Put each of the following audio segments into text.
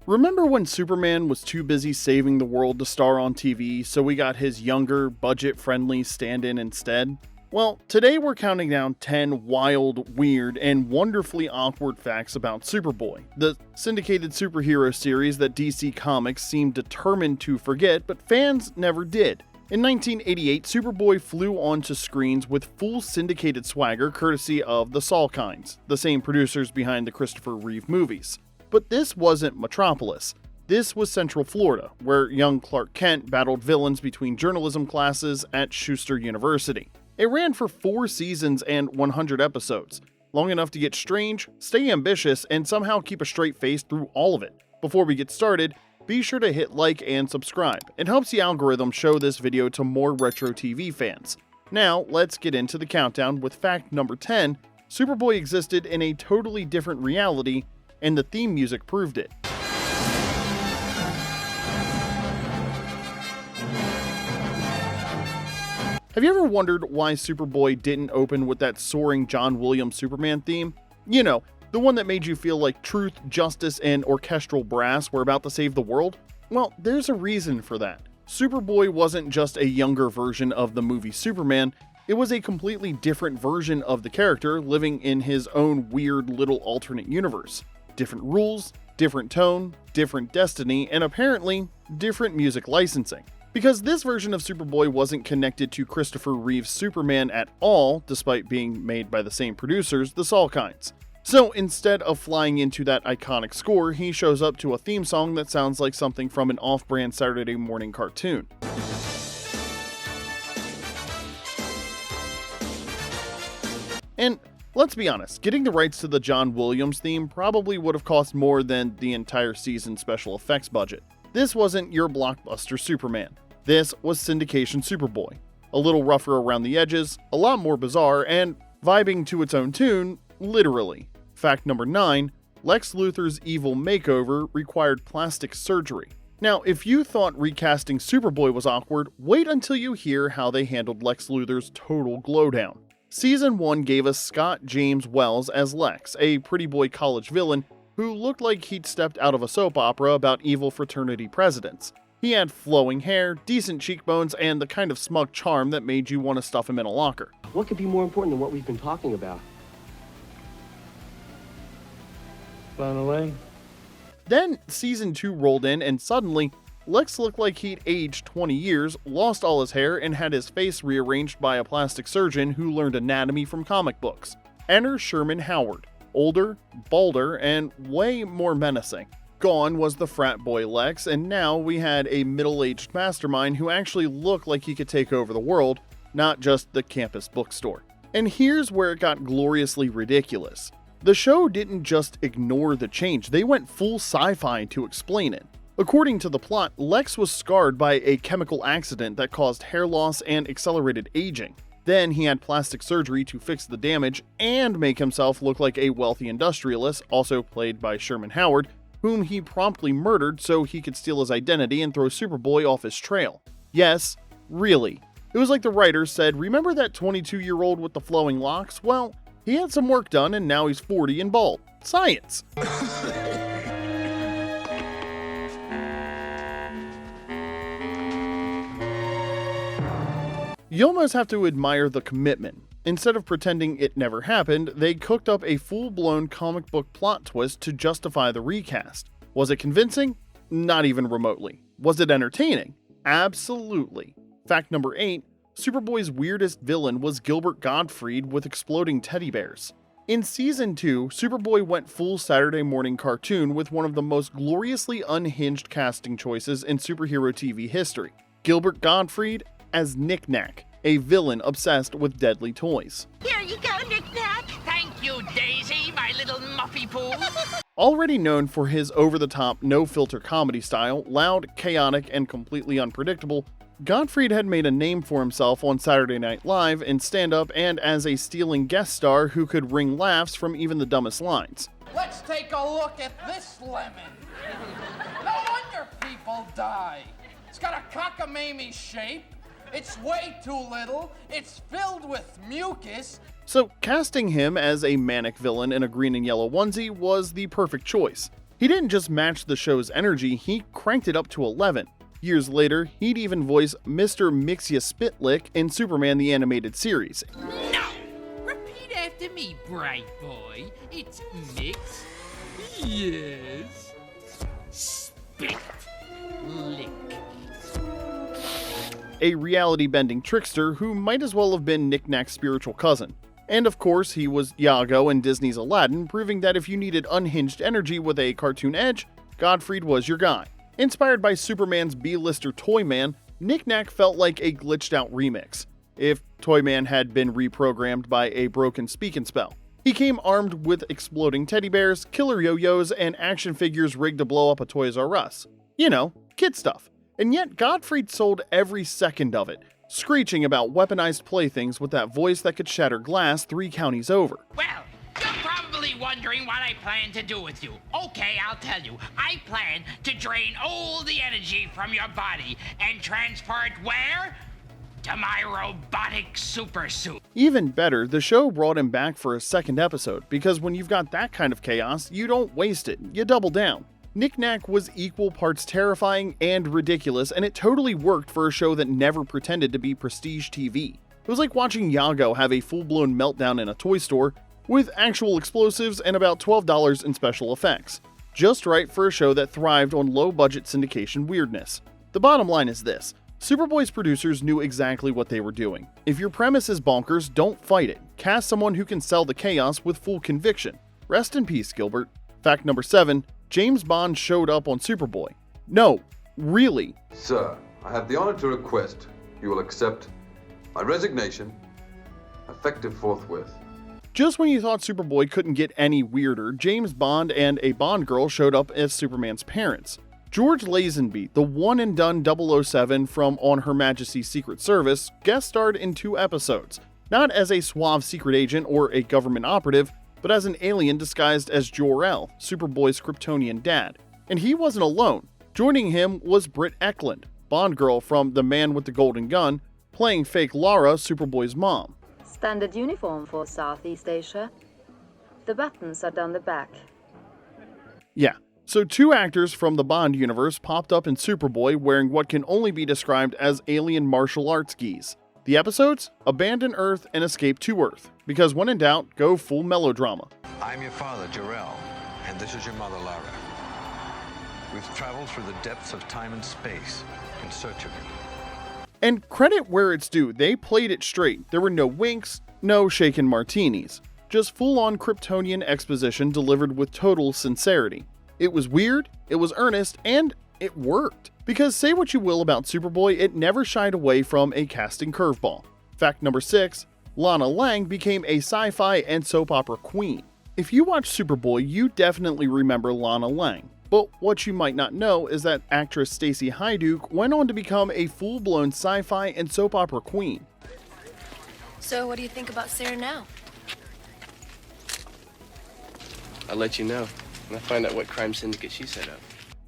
Remember when Superman was too busy saving the world to star on TV, so we got his younger, budget-friendly stand-in instead? Well, today we're counting down 10 wild, weird, and wonderfully awkward facts about Superboy, the syndicated superhero series that DC Comics seemed determined to forget, but fans never did. In 1988, Superboy flew onto screens with full syndicated swagger courtesy of the Salkinds, the same producers behind the Christopher Reeve movies. But this wasn't Metropolis. This was Central Florida, where young Clark Kent battled villains between journalism classes at Schuster University. It ran for 4 seasons and 100 episodes, long enough to get strange, stay ambitious, and somehow keep a straight face through all of it. Before we get started, be sure to hit like and subscribe. It helps the algorithm show this video to more retro TV fans. Now, let's get into the countdown with fact number 10. Superboy existed in a totally different reality, and the theme music proved it. Have you ever wondered why Superboy didn't open with that soaring John Williams Superman theme? You know, the one that made you feel like truth, justice, and orchestral brass were about to save the world? Well, there's a reason for that. Superboy wasn't just a younger version of the movie Superman, it was a completely different version of the character living in his own weird little alternate universe. Different rules, different tone, different destiny, and apparently, different music licensing. Because this version of Superboy wasn't connected to Christopher Reeve's Superman at all, despite being made by the same producers, the Salkinds. So instead of flying into that iconic score, he shows up to a theme song that sounds like something from an off-brand Saturday morning cartoon. And let's be honest, getting the rights to the John Williams theme probably would have cost more than the entire season's special effects budget. This wasn't your blockbuster Superman. This was syndication Superboy. A little rougher around the edges, a lot more bizarre, and vibing to its own tune, literally. Fact number 9, Lex Luthor's evil makeover required plastic surgery. Now, if you thought recasting Superboy was awkward, wait until you hear how they handled Lex Luthor's total glowdown. Season 1 gave us Scott James Wells as Lex, a pretty boy college villain who looked like he'd stepped out of a soap opera about evil fraternity presidents. He had flowing hair, decent cheekbones, and the kind of smug charm that made you want to stuff him in a locker. What could be more important than what we've been talking about? Blown away. Then Season 2 rolled in, and suddenly, Lex looked like he'd aged 20 years, lost all his hair, and had his face rearranged by a plastic surgeon who learned anatomy from comic books. Enter Sherman Howard. Older, balder, and way more menacing. Gone was the frat boy Lex, and now we had a middle-aged mastermind who actually looked like he could take over the world, not just the campus bookstore. And here's where it got gloriously ridiculous. The show didn't just ignore the change, they went full sci-fi to explain it. According to the plot, Lex was scarred by a chemical accident that caused hair loss and accelerated aging. Then he had plastic surgery to fix the damage and make himself look like a wealthy industrialist, also played by Sherman Howard, whom he promptly murdered so he could steal his identity and throw Superboy off his trail. Yes, really. It was like the writer said, remember that 22-year-old with the flowing locks? Well, he had some work done and now he's 40 and bald. Science! You almost have to admire the commitment. Instead of pretending it never happened, they cooked up a full-blown comic book plot twist to justify the recast. Was it convincing? Not even remotely. Was it entertaining? Absolutely. Fact number 8, Superboy's weirdest villain was Gilbert Gottfried with exploding teddy bears. In Season 2, Superboy went full Saturday morning cartoon with one of the most gloriously unhinged casting choices in superhero TV history. Gilbert Gottfried as Knick-Knack, a villain obsessed with deadly toys. Here you go, Knick-Knack. Thank you, Daisy, my little muffy poo. Already known for his over-the-top, no-filter comedy style, loud, chaotic, and completely unpredictable, Gottfried had made a name for himself on Saturday Night Live in stand-up and as a stealing guest star who could wring laughs from even the dumbest lines. Let's take a look at this lemon. No wonder people die. It's got a cockamamie shape. It's way too little. It's filled with mucus. So casting him as a manic villain in a green and yellow onesie was the perfect choice. He didn't just match the show's energy, he cranked it up to 11. Years later, he'd even voice Mr. Mixia-Spitlick in Superman the Animated Series. No! Repeat after me, bright boy. It's mix. Yes. Spit. Lick. A reality-bending trickster who might as well have been Knick-Knack's spiritual cousin. And of course, he was Iago in Disney's Aladdin, proving that if you needed unhinged energy with a cartoon edge, Gottfried was your guy. Inspired by Superman's B-lister Toyman, Knick-Knack felt like a glitched-out remix, if Toyman had been reprogrammed by a broken speak and spell. He came armed with exploding teddy bears, killer yo-yos, and action figures rigged to blow up a Toys R Us. You know, kid stuff. And yet Gottfried sold every second of it, screeching about weaponized playthings with that voice that could shatter glass 3 counties over. Well, you're probably wondering what I plan to do with you. Okay, I'll tell you. I plan to drain all the energy from your body and transfer it where? To my robotic super suit. Even better, the show brought him back for a second episode, because when you've got that kind of chaos, you don't waste it, you double down. Knick-Knack was equal parts terrifying and ridiculous, and it totally worked for a show that never pretended to be prestige TV. It was like watching Iago have a full-blown meltdown in a toy store, with actual explosives and about $12 in special effects. Just right for a show that thrived on low-budget syndication weirdness. The bottom line is this: Superboy's producers knew exactly what they were doing. If your premise is bonkers, don't fight it. Cast someone who can sell the chaos with full conviction. Rest in peace, Gilbert. Fact number 7. James Bond showed up on Superboy. No, really. Sir, I have the honor to request you will accept my resignation, effective forthwith. Just when you thought Superboy couldn't get any weirder, James Bond and a Bond girl showed up as Superman's parents. George Lazenby, the one-and-done 007 from On Her Majesty's Secret Service, guest starred in 2 episodes, not as a suave secret agent or a government operative, but as an alien disguised as Jor-El, Superboy's Kryptonian dad. And he wasn't alone. Joining him was Britt Eklund, Bond girl from The Man with the Golden Gun, playing fake Lara, Superboy's mom. Standard uniform for Southeast Asia. The buttons are down the back. Yeah, so 2 actors from the Bond universe popped up in Superboy wearing what can only be described as alien martial arts geese. The episodes? Abandon Earth and Escape to Earth. Because when in doubt, go full melodrama. I'm your father, Jor-El, and this is your mother, Lara. We've traveled through the depths of time and space in search of you. And credit where it's due, they played it straight. There were no winks, no shaken martinis. Just full-on Kryptonian exposition delivered with total sincerity. It was weird, it was earnest, and it worked. Because say what you will about Superboy, it never shied away from a casting curveball. Fact number 6, Lana Lang became a sci-fi and soap opera queen. If you watch Superboy, you definitely remember Lana Lang. But what you might not know is that actress Stacy Haiduk went on to become a full-blown sci-fi and soap opera queen. So what do you think about Sarah now? I'll let you know when I find out what crime syndicate she set up.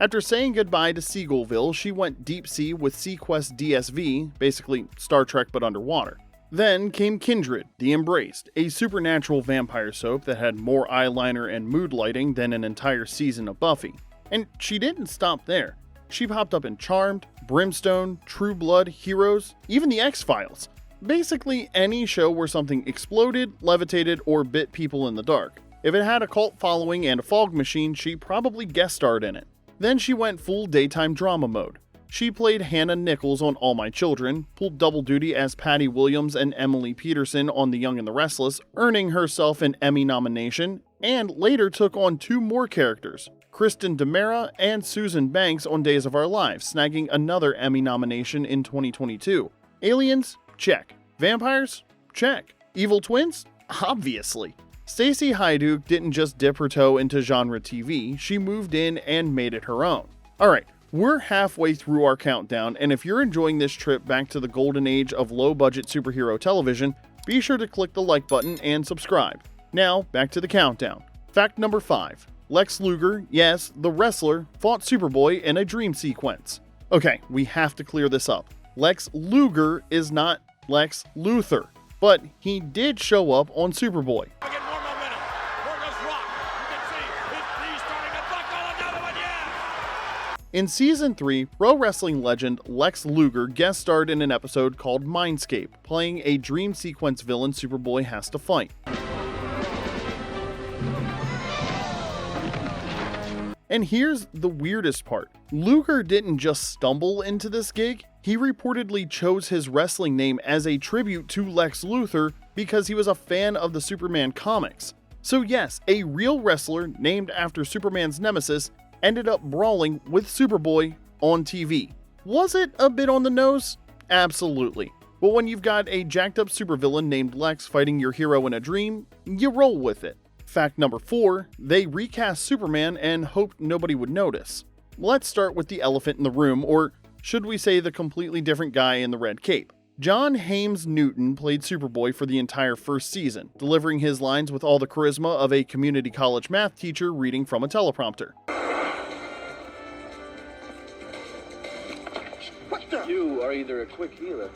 After saying goodbye to Seagullville, she went deep sea with Sequest DSV, basically Star Trek but underwater. Then came Kindred, The Embraced, a supernatural vampire soap that had more eyeliner and mood lighting than an entire season of Buffy. And she didn't stop there. She popped up in Charmed, Brimstone, True Blood, Heroes, even The X-Files. Basically any show where something exploded, levitated, or bit people in the dark. If it had a cult following and a fog machine, she probably guest starred in it. Then she went full daytime drama mode. She played Hannah Nichols on All My Children, pulled double duty as Patty Williams and Emily Peterson on The Young and the Restless, earning herself an Emmy nomination, and later took on 2 more characters, Kristen DeMera and Susan Banks on Days of Our Lives, snagging another Emmy nomination in 2022. Aliens? Check. Vampires? Check. Evil twins? Obviously. Stacy Haiduk didn't just dip her toe into genre TV, she moved in and made it her own. Alright, we're halfway through our countdown, and if you're enjoying this trip back to the golden age of low-budget superhero television, be sure to click the like button and subscribe. Now, back to the countdown. Fact number 5. Lex Luger, yes, the wrestler, fought Superboy in a dream sequence. Okay, we have to clear this up. Lex Luger is not Lex Luthor, but he did show up on Superboy. In Season 3, pro wrestling legend Lex Luger guest starred in an episode called Mindscape, playing a dream sequence villain Superboy has to fight. And here's the weirdest part. Luger didn't just stumble into this gig, he reportedly chose his wrestling name as a tribute to Lex Luthor because he was a fan of the Superman comics. So yes, a real wrestler named after Superman's nemesis ended up brawling with Superboy on TV. Was it a bit on the nose? Absolutely. But when you've got a jacked up supervillain named Lex fighting your hero in a dream, you roll with it. Fact number 4, they recast Superman and hoped nobody would notice. Let's start with the elephant in the room, or should we say the completely different guy in the red cape. John Hames Newton played Superboy for the entire first season, delivering his lines with all the charisma of a community college math teacher reading from a teleprompter. You are either a quick healer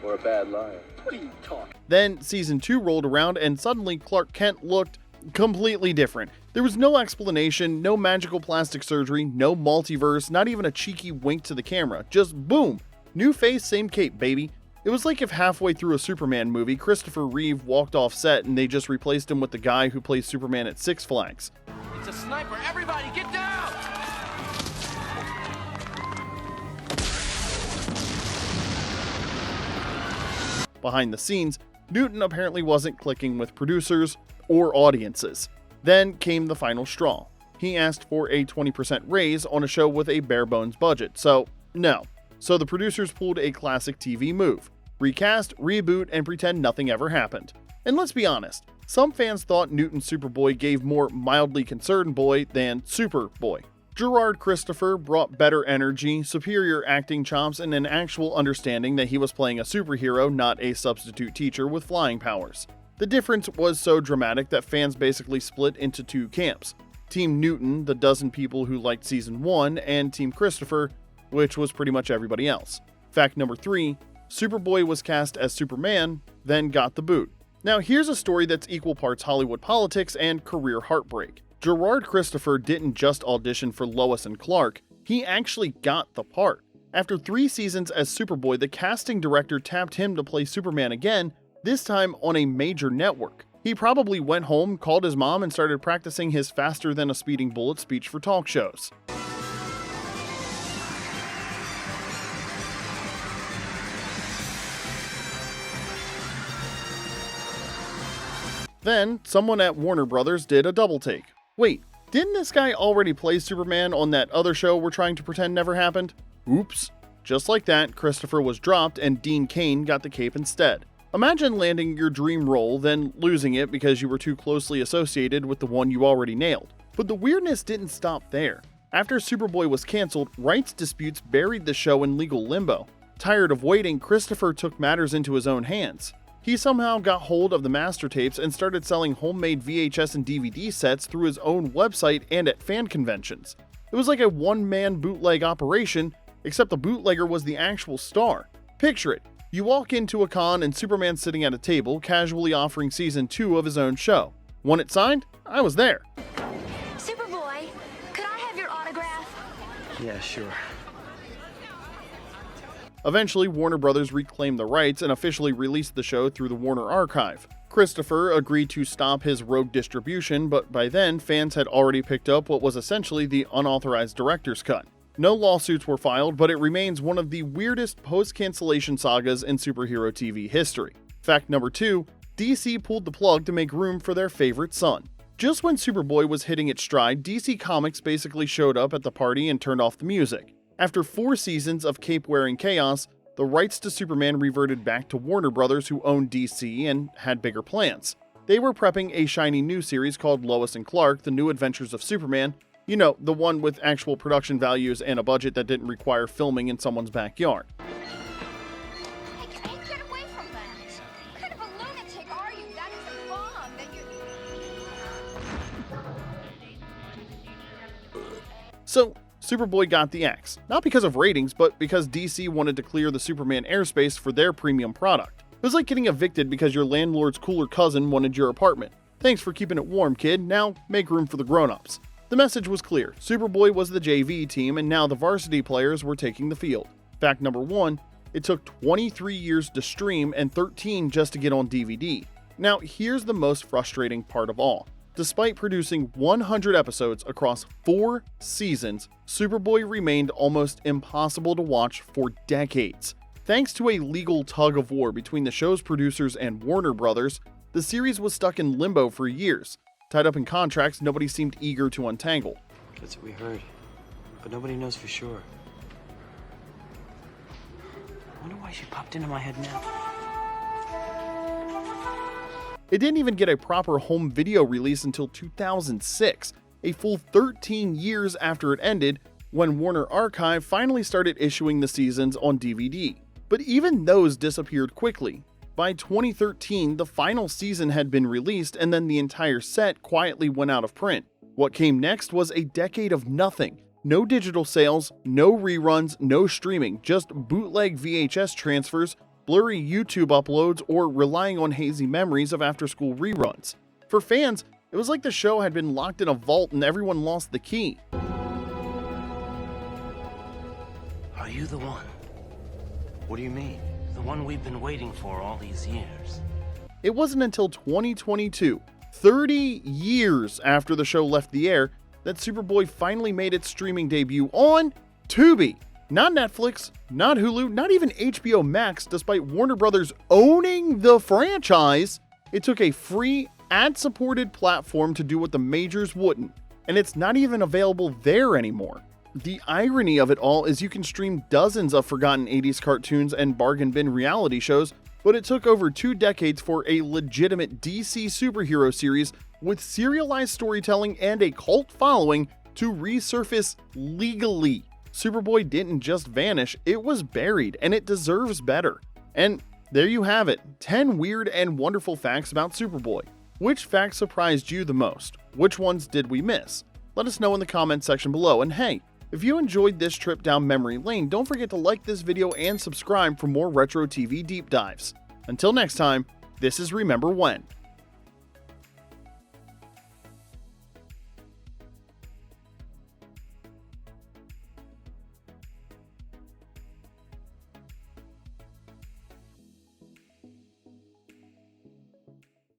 or a bad liar. What are you talking? Then Season 2 rolled around and suddenly Clark Kent looked completely different. There was no explanation, no magical plastic surgery, no multiverse, not even a cheeky wink to the camera. Just boom! New face, same cape, baby. It was like if halfway through a Superman movie, Christopher Reeve walked off set and they just replaced him with the guy who plays Superman at Six Flags. It's a sniper. Everybody get down! Behind the scenes, Newton apparently wasn't clicking with producers or audiences. Then came the final straw. He asked for a 20% raise on a show with a bare bones budget, so no. So the producers pulled a classic TV move. Recast, reboot, and pretend nothing ever happened. And let's be honest, some fans thought Newton's Superboy gave more mildly concerned boy than Superboy. Gerard Christopher brought better energy, superior acting chops, and an actual understanding that he was playing a superhero, not a substitute teacher with flying powers. The difference was so dramatic that fans basically split into two camps. Team Newton, the dozen people who liked Season 1, and Team Christopher, which was pretty much everybody else. Fact number 3, Superboy was cast as Superman, then got the boot. Now here's a story that's equal parts Hollywood politics and career heartbreak. Gerard Christopher didn't just audition for Lois and Clark, he actually got the part. After 3 seasons as Superboy, the casting director tapped him to play Superman again, this time on a major network. He probably went home, called his mom, and started practicing his faster than a speeding bullet speech for talk shows. Then, someone at Warner Brothers did a double take. Wait, didn't this guy already play Superman on that other show we're trying to pretend never happened? Oops. Just like that, Christopher was dropped and Dean Cain got the cape instead. Imagine landing your dream role, then losing it because you were too closely associated with the one you already nailed. But the weirdness didn't stop there. After Superboy was canceled, rights disputes buried the show in legal limbo. Tired of waiting, Christopher took matters into his own hands. He somehow got hold of the master tapes and started selling homemade VHS and DVD sets through his own website and at fan conventions. It was like a one-man bootleg operation, except the bootlegger was the actual star. Picture it. You walk into a con and Superman's sitting at a table, casually offering Season 2 of his own show. Want it signed? I was there. Superboy, could I have your autograph? Yeah, sure. Eventually, Warner Brothers reclaimed the rights and officially released the show through the Warner Archive. Christopher agreed to stop his rogue distribution, but by then, fans had already picked up what was essentially the unauthorized director's cut. No lawsuits were filed, but it remains one of the weirdest post-cancellation sagas in superhero TV history. Fact number 2, DC pulled the plug to make room for their favorite son. Just when Superboy was hitting its stride, DC Comics basically showed up at the party and turned off the music. After 4 seasons of cape-wearing chaos, the rights to Superman reverted back to Warner Brothers, who owned DC and had bigger plans. They were prepping a shiny new series called Lois and Clark, The New Adventures of Superman. You know, the one with actual production values and a budget that didn't require filming in someone's backyard. Hey, get away from that. What kind of a lunatic are you? That is a bomb that you... So, Superboy got the axe, not because of ratings, but because DC wanted to clear the Superman airspace for their premium product. It was like getting evicted because your landlord's cooler cousin wanted your apartment. Thanks for keeping it warm, kid. Now, make room for the grown-ups. The message was clear. Superboy was the JV team, and now the varsity players were taking the field. Fact number 1, it took 23 years to stream and 13 just to get on DVD. Now, here's the most frustrating part of all. Despite producing 100 episodes across 4 seasons, Superboy remained almost impossible to watch for decades. Thanks to a legal tug of war between the show's producers and Warner Brothers, the series was stuck in limbo for years. Tied up in contracts nobody seemed eager to untangle. That's what we heard, but nobody knows for sure. I wonder why she popped into my head now. It didn't even get a proper home video release until 2006, a full 13 years after it ended, when Warner Archive finally started issuing the seasons on DVD. But even those disappeared quickly. By 2013, the final season had been released, and then the entire set quietly went out of print. What came next was a decade of nothing. No digital sales, no reruns, no streaming, just bootleg VHS transfers, blurry YouTube uploads, or relying on hazy memories of after-school reruns. For fans, it was like the show had been locked in a vault and everyone lost the key. Are you the one? What do you mean? The one we've been waiting for all these years. It wasn't until 2022, 30 years after the show left the air, that Superboy finally made its streaming debut on Tubi. Not Netflix, not Hulu, not even HBO Max, despite Warner Brothers owning the franchise. It took a free, ad-supported platform to do what the majors wouldn't, and it's not even available there anymore. The irony of it all is you can stream dozens of forgotten 80s cartoons and bargain bin reality shows, but it took over 2 decades for a legitimate DC superhero series with serialized storytelling and a cult following to resurface legally. Superboy didn't just vanish, it was buried, and it deserves better. And there you have it, 10 weird and wonderful facts about Superboy. Which fact surprised you the most? Which ones did we miss? Let us know in the comments section below, and hey, if you enjoyed this trip down memory lane, don't forget to like this video and subscribe for more retro TV deep dives. Until next time, this is Remember When.